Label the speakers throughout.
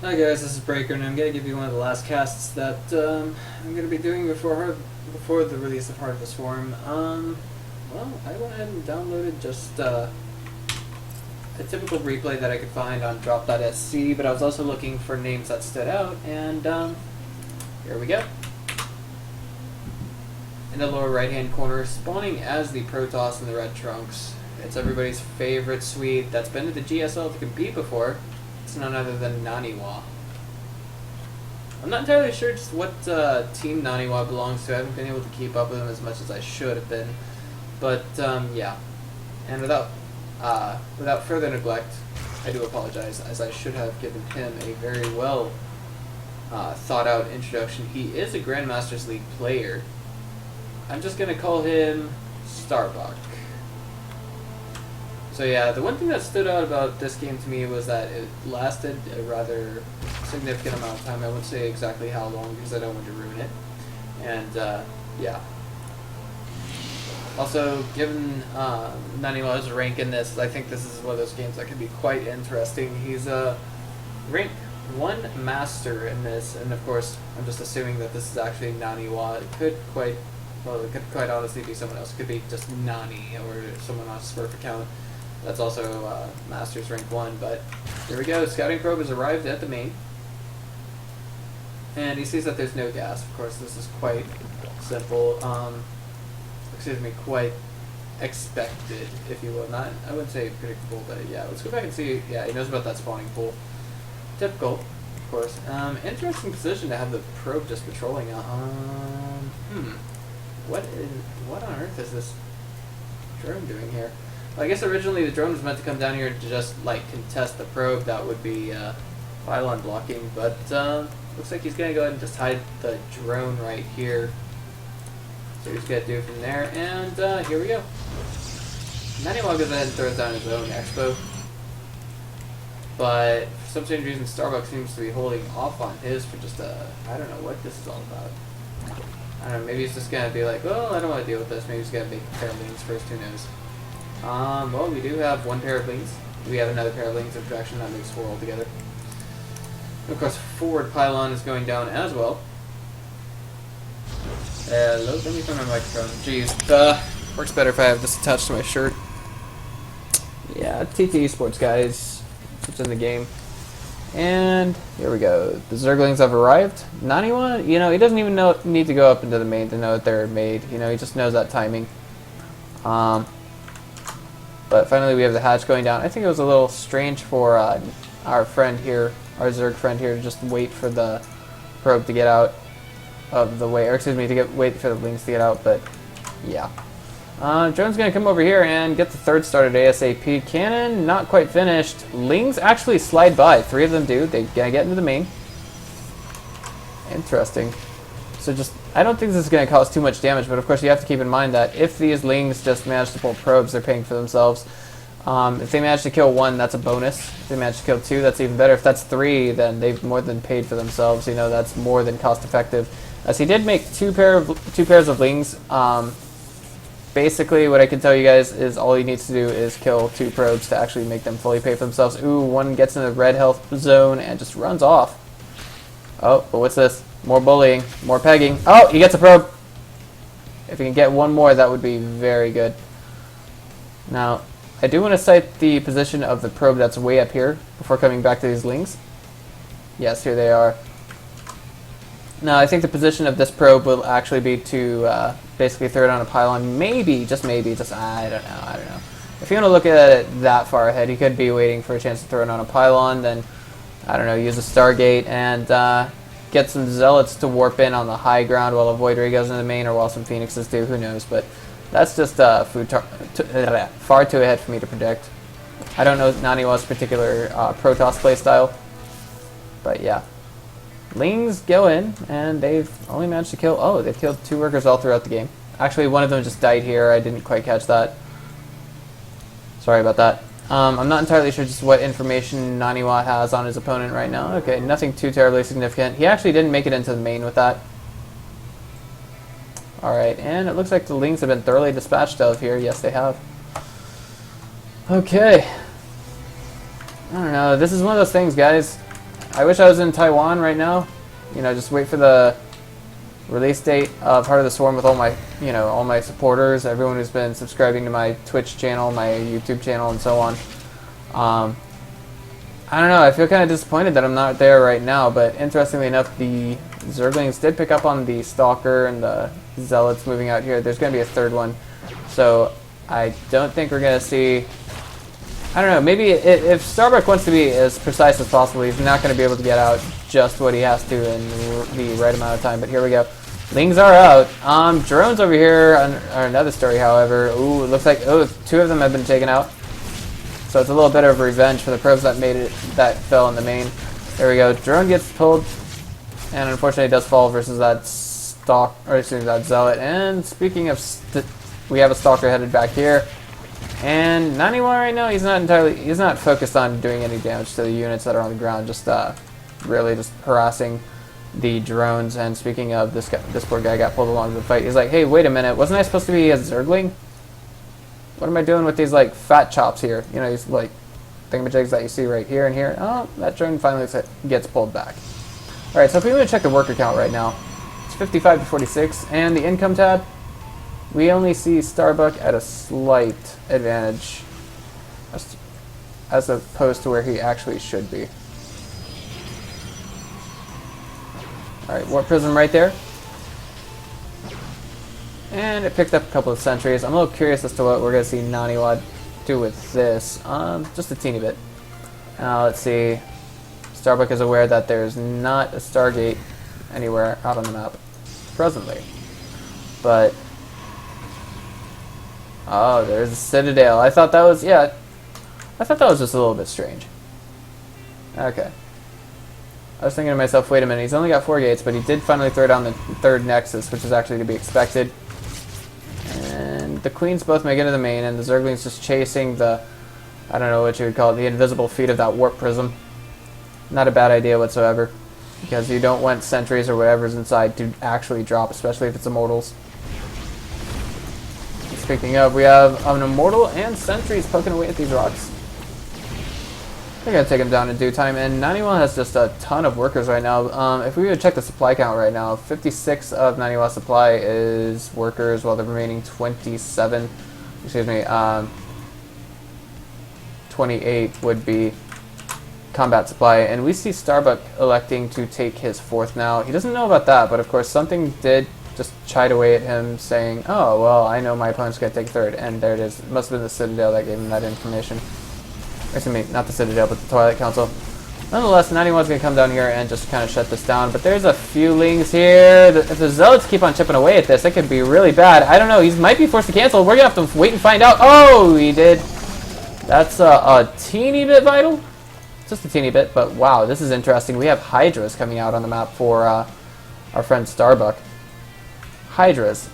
Speaker 1: Hi guys, this is BreAKer, and I'm going to give you one of the last casts that I'm going to be doing before the release of Heart of the Swarm. Well, I went ahead and downloaded just a typical replay that I could find on drop.sc, but I was also looking for names that stood out, and here we go. In the lower right-hand corner, spawning as the Protoss in the red trunks. It's everybody's favorite Swede that's been to the GSL to compete before. It's none other than nAniwa. I'm not entirely sure just what team nAniwa belongs to. I haven't been able to keep up with him as much as I should have been. But yeah. And without further neglect, I do apologize, as I should have given him a very well thought out introduction. He is a Grandmasters League player. I'm just going to call him Starbuck. So yeah, the one thing that stood out about this game to me was that it lasted a rather significant amount of time. I won't say exactly how long because I don't want to ruin it. And yeah. Also, given nAniwa's rank in this, I think this is one of those games that could be quite interesting. He's a rank 1 master in this, and of course, I'm just assuming that this is actually nAniwa. It could quite honestly be someone else. It could be just Nani or someone on a Smurf account. That's also Masters rank 1, but here we go. Scouting probe has arrived at the main. And he sees that there's no gas. Of course, this is quite simple. Quite expected, if you will. Not, I wouldn't say predictable, but yeah. Let's go back and see. Yeah, he knows about that spawning pool. Typical, of course. Interesting position to have the probe just patrolling. What on earth is this drone doing here? Well, I guess originally the drone was meant to come down here to just like contest the probe. That would be pylon blocking, but looks like he's gonna go ahead and just hide the drone right here. So he's gonna do from there, and here we go. nAniwa goes ahead and throws down his own expo, but for some strange reason, Starbuck seems to be holding off on his for just I don't know what this is all about. I don't know, maybe he's just gonna be like, well, I don't want to deal with this. Maybe he's gonna make a pair of lanes first. Who knows? Well, we do have one pair of lanes. We have another pair of lanes in production. That makes 4 altogether. And of course, forward pylon is going down as well. Hello, let me find my microphone. Jeez, works better if I have this attached to my shirt. Yeah, TT Sports guys, it's in the game. And here we go. The Zerglings have arrived. nAniwa, you know, he doesn't even need to go up into the main to know that they're made. You know, he just knows that timing. But finally we have the hatch going down. I think it was a little strange for our friend here, our Zerg friend here, to just wait for the probe to get out of the way, or excuse me, wait for the Lings to get out, but yeah. Drone's gonna come over here and get the third started ASAP. Cannon, not quite finished. Lings actually slide by. 3 of them do. They gotta get into the main. Interesting. So just, I don't think this is gonna cause too much damage, but of course you have to keep in mind that if these Lings just manage to pull probes, they're paying for themselves. If they manage to kill 1, that's a bonus. If they manage to kill 2, that's even better. If that's 3, then they've more than paid for themselves. You know, that's more than cost effective. As he did make two pairs of Lings. Basically, what I can tell you guys is all he needs to do is kill 2 probes to actually make them fully pay for themselves. Ooh, 1 gets in the red health zone and just runs off. Oh, but what's this? More bullying, more pegging. Oh, he gets a probe. If he can get 1 more, that would be very good. Now, I do want to cite the position of the probe that's way up here before coming back to these Lings. Yes, here they are. Now, I think the position of this probe will actually be to basically throw it on a pylon. Maybe, just I don't know. If you want to look at it that far ahead, he could be waiting for a chance to throw it on a pylon, then, I don't know, use a Stargate and get some Zealots to warp in on the high ground while a Void Ray goes in the main, or while some Phoenixes do, who knows. But that's just far too ahead for me to predict. I don't know nAniwa's particular Protoss playstyle, but yeah. Lings go in, and they've only managed to kill... Oh, they've killed 2 workers all throughout the game. Actually, one of them just died here. I didn't quite catch that. Sorry about that. I'm not entirely sure just what information nAniwa has on his opponent right now. Okay, nothing too terribly significant. He actually didn't make it into the main with that. Alright, and it looks like the Lings have been thoroughly dispatched out of here. Yes, they have. Okay. I don't know. This is one of those things, guys. I wish I was in Taiwan right now. You know, just wait for the release date of Heart of the Swarm with all my, you know, all my supporters, everyone who's been subscribing to my Twitch channel, my YouTube channel, and so on. I don't know, I feel kind of disappointed that I'm not there right now, but interestingly enough, the Zerglings did pick up on the Stalker and the Zealots moving out here. There's going to be a third one, so I don't think we're going to see... I don't know, maybe if Starbuck wants to be as precise as possible, he's not going to be able to get out just what he has to in the right amount of time, but here we go. Lings are out. Drones over here are another story, however. Ooh, it looks like, two of them have been taken out. So it's a little bit of revenge for the probes that that fell in the main. There we go. Drone gets pulled, and unfortunately it does fall versus that that Zealot. And speaking of, we have a Stalker headed back here. And nAniwa right now, he's not focused on doing any damage to the units that are on the ground. Just really just harassing the drones. And speaking of, this poor guy got pulled along the fight. He's like, hey, wait a minute, wasn't I supposed to be a Zergling? What am I doing with these, like, fat chops here? You know, these, like, thingamajigs that you see right here and here. Oh, that drone finally gets pulled back. Alright, so if we want to check the worker count right now, it's 55 to 46, and the income tab, we only see Starbuck at a slight advantage as opposed to where he actually should be. Alright, Warp Prism right there. And it picked up a couple of sentries. I'm a little curious as to what we're going to see nAniwa do with this. Just a teeny bit. Now let's see. Starbuck is aware that there's not a Stargate anywhere out on the map presently. But oh, there's a Citadel. I thought that was, yeah, I thought that was just a little bit strange. Okay. I was thinking to myself, wait a minute, he's only got 4 gates, but he did finally throw down the 3rd Nexus, which is actually to be expected. And the Queens both make it to the main, and the Zergling's just chasing the, I don't know what you would call it, the invisible feet of that Warp Prism. Not a bad idea whatsoever, because you don't want sentries or whatever's inside to actually drop, especially if it's Immortals. Speaking of, we have an Immortal and sentries poking away at these rocks. They're going to take him down in due time, and nAniwa has just a ton of workers right now. If we would check the supply count right now, 56 of nAniwa's supply is workers, while the remaining 28 would be combat supply. And we see Starbuck electing to take his 4th now. He doesn't know about that, but of course something did just chide away at him, saying, oh, well, I know my opponent's going to take 3rd, and there it is. It must have been the Citadel that gave him that information. Excuse me, not the Citadel, but the Twilight Council. Nonetheless, nAniwa's going to come down here and just kind of shut this down. But there's a few Lings here. If the Zealots keep on chipping away at this, it could be really bad. I don't know. He might be forced to cancel. We're going to have to wait and find out. Oh, he did. That's a teeny bit vital. Just a teeny bit, but wow, this is interesting. We have Hydras coming out on the map for our friend Starbuck. Hydras.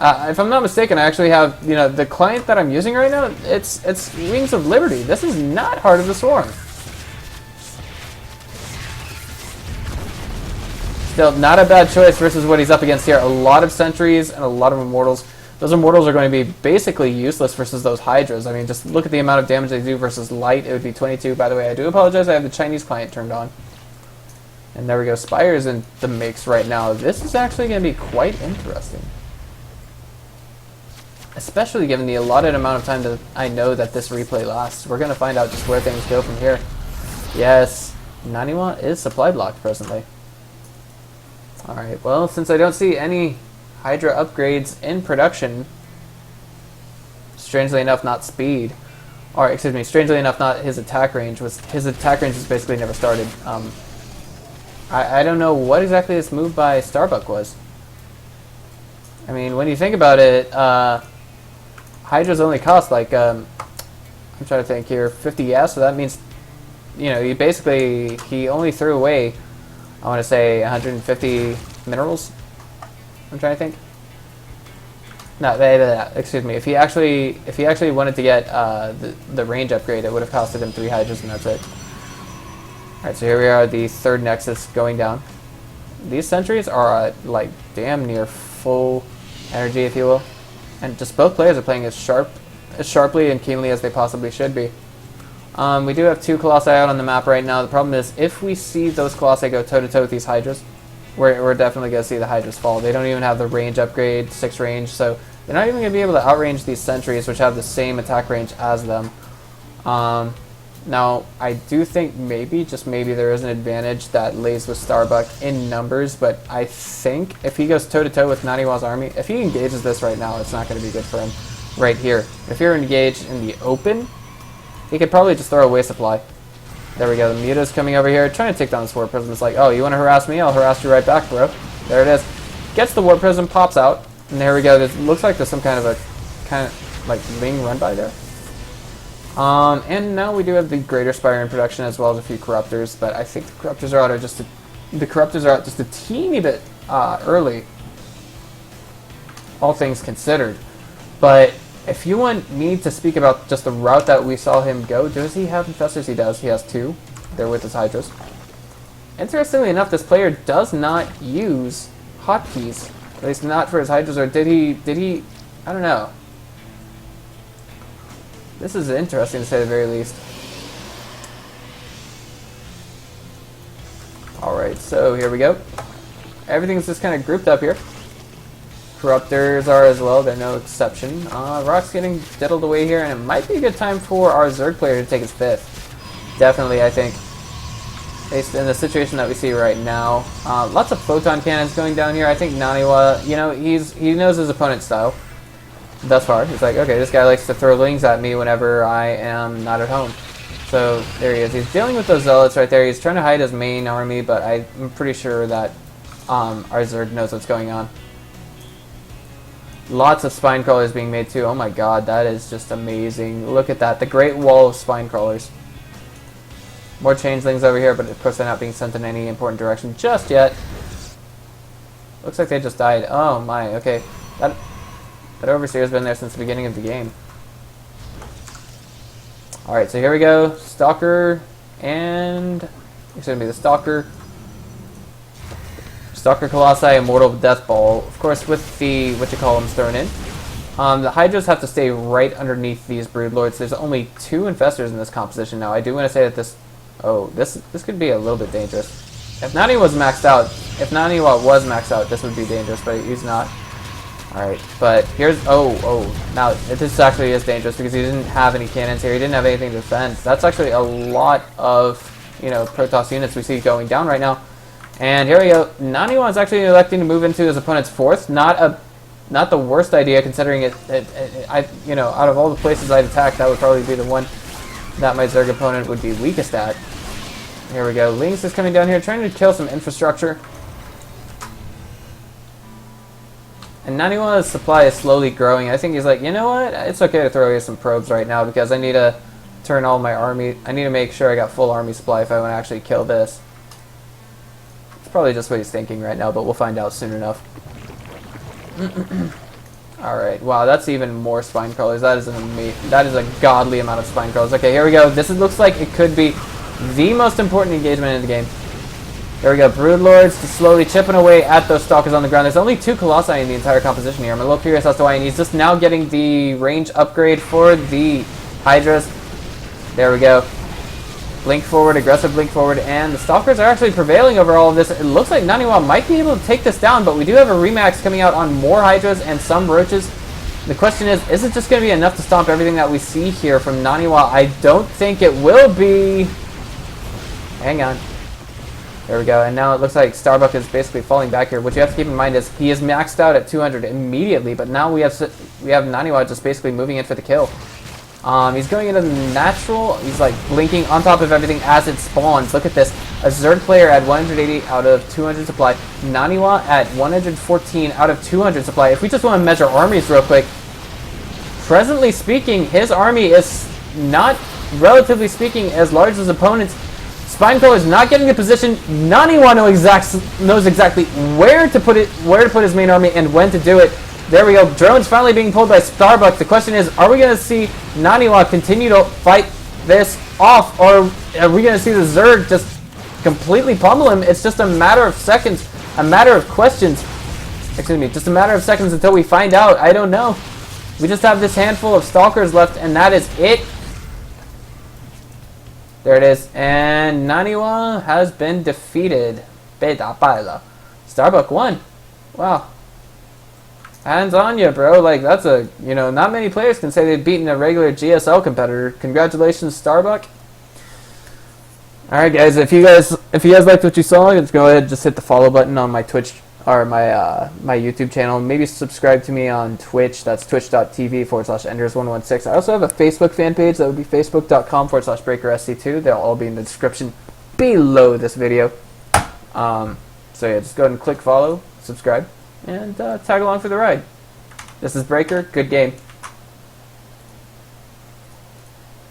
Speaker 1: If I'm not mistaken, I actually have, you know, the client that I'm using right now, it's Wings of Liberty. This is not Heart of the Swarm. Still, not a bad choice versus what he's up against here. A lot of sentries and a lot of Immortals. Those Immortals are going to be basically useless versus those Hydras. I mean, just look at the amount of damage they do versus Light. It would be 22. By the way, I do apologize. I have the Chinese client turned on. And there we go. Spire's in the mix right now. This is actually going to be quite interesting. Especially given the allotted amount of time that I know that this replay lasts. We're going to find out just where things go from here. Yes, nAniwa is supply blocked presently. Alright, well, since I don't see any Hydra upgrades in production, strangely enough, not speed, or excuse me, strangely enough, not his attack range. His attack range was basically never started. I don't know what exactly this move by Starbuck was. I mean, when you think about it, Hydras only cost like, I'm trying to think here, 50 gas, so that means, you know, he only threw away, I want to say, 150 minerals. I'm trying to think. No, excuse me. If he actually wanted to get the range upgrade, it would have costed him 3 Hydras, and that's it. Alright, so here we are, the 3rd Nexus going down. These sentries are at, like, damn near full energy, if you will. And just both players are playing as sharply and keenly as they possibly should be. We do have 2 Colossi out on the map right now. The problem is, if we see those Colossi go toe-to-toe with these Hydras, we're definitely going to see the Hydras fall. They don't even have the range upgrade, 6 range, so they're not even going to be able to outrange these sentries, which have the same attack range as them. Now, I do think maybe, just maybe, there is an advantage that lays with Starbuck in numbers, but I think if he goes toe-to-toe with nAniwa's army, if he engages this right now, it's not going to be good for him right here. If you're engaged in the open, he could probably just throw away supply. There we go. The Muta's coming over here, trying to take down this Warp Prism. It's like, oh, you want to harass me? I'll harass you right back, bro. There it is. Gets the Warp Prism, pops out, and there we go. This looks like there's some kind of like Ling run by there. And now we do have the Greater Spire in production, as well as a few Corruptors, but I think the Corruptors are out just a teeny bit early, all things considered. But if you want me to speak about just the route that we saw him go, does he have Infestors? He does. He has 2. They're with his Hydras. Interestingly enough, this player does not use hotkeys, at least not for his Hydras, or did he? I don't know. This is interesting to say the very least. Alright, so here we go. Everything's just kind of grouped up here. Corruptors are as well, they're no exception. Rock's getting diddled away here, and it might be a good time for our Zerg player to take his 5th. Definitely, I think. Based in the situation that we see right now. Lots of photon cannons going down here. I think nAniwa, you know, he knows his opponent's style. Thus far, he's like, okay, this guy likes to throw lings at me whenever I am not at home. So there he is. He's dealing with those zealots right there. He's trying to hide his main army, but I'm pretty sure that our Zerg knows what's going on. Lots of spine crawlers being made too. Oh my god, that is just amazing. Look at that. The Great Wall of spine crawlers. More changelings over here, but of course they're not being sent in any important direction just yet. Looks like they just died. Oh my, okay. That Overseer's been there since the beginning of the game. Alright, so here we go. Stalker and... It's going to be the Stalker. Stalker Colossi, Immortal Death Ball. Of course, with the whatchamacallums thrown in. The Hydras have to stay right underneath these Broodlords. There's only 2 Infestors in this composition now. I do want to say that this... Oh, this could be a little bit dangerous. If nAniwa was maxed out, this would be dangerous, but he's not. Alright, but here's... now, this actually is dangerous because he didn't have any cannons here. He didn't have anything to defend. That's actually a lot of, you know, Protoss units we see going down right now. And here we go. nAniwa is actually electing to move into his opponent's 4th. Not the worst idea, considering you know, out of all the places I'd attack, that would probably be the one that my Zerg opponent would be weakest at. Here we go. Lynx is coming down here, trying to kill some infrastructure. And nAniwa's supply is slowly growing. I think he's like, you know what? It's okay to throw away some probes right now because I need to turn all my army. I need to make sure I got full army supply if I want to actually kill this. It's probably just what he's thinking right now, but we'll find out soon enough. Alright, wow, that's even more spine crawlers. That is a godly amount of spine crawlers. Okay, here we go. Looks like it could be the most important engagement in the game. There we go, Broodlords just slowly chipping away at those Stalkers on the ground. There's only 2 Colossi in the entire composition here. I'm a little curious as to why, and he's just now getting the range upgrade for the Hydras. There we go. Blink forward, aggressive blink forward, and the Stalkers are actually prevailing over all of this. It looks like nAniwa might be able to take this down, but we do have a Remax coming out on more Hydras and some Roaches. The question is it just going to be enough to stomp everything that we see here from nAniwa? I don't think it will be. Hang on. There we go, and now it looks like Starbuck is basically falling back here. What you have to keep in mind is he is maxed out at 200 immediately, but now we have nAniwa just basically moving in for the kill. He's going into the natural. He's like blinking on top of everything as it spawns. Look at this. A Zerg player at 180 out of 200 supply. nAniwa at 114 out of 200 supply. If we just want to measure armies real quick, presently speaking, his army is not, relatively speaking, as large as his opponent's. Spinecrawler is not getting a position. nAniwa knows exactly where to put his main army and when to do it. There we go. Drones finally being pulled by Starbuck. The question is, are we going to see nAniwa continue to fight this off, or are we going to see the Zerg just completely pummel him? It's just a matter of seconds, a matter of questions. Excuse me, just a matter of seconds until we find out. I don't know. We just have this handful of Stalkers left, and that is it. There it is. And nAniwa has been defeated. Beta Paila. Starbuck won. Wow. Hands on you, bro. Like, that's a, you know, not many players can say they've beaten a regular GSL competitor. Congratulations, Starbuck. Alright, guys, if you guys liked what you saw, let's go ahead and just hit the follow button on my Twitch or my YouTube channel. Maybe subscribe to me on Twitch. That's twitch.tv/enders116. I also have a Facebook fan page. That would be facebook.com/BreAKerSC2. They'll all be in the description below this video. So yeah, just go ahead and click follow, subscribe, and tag along for the ride. This is BreAKer. Good game.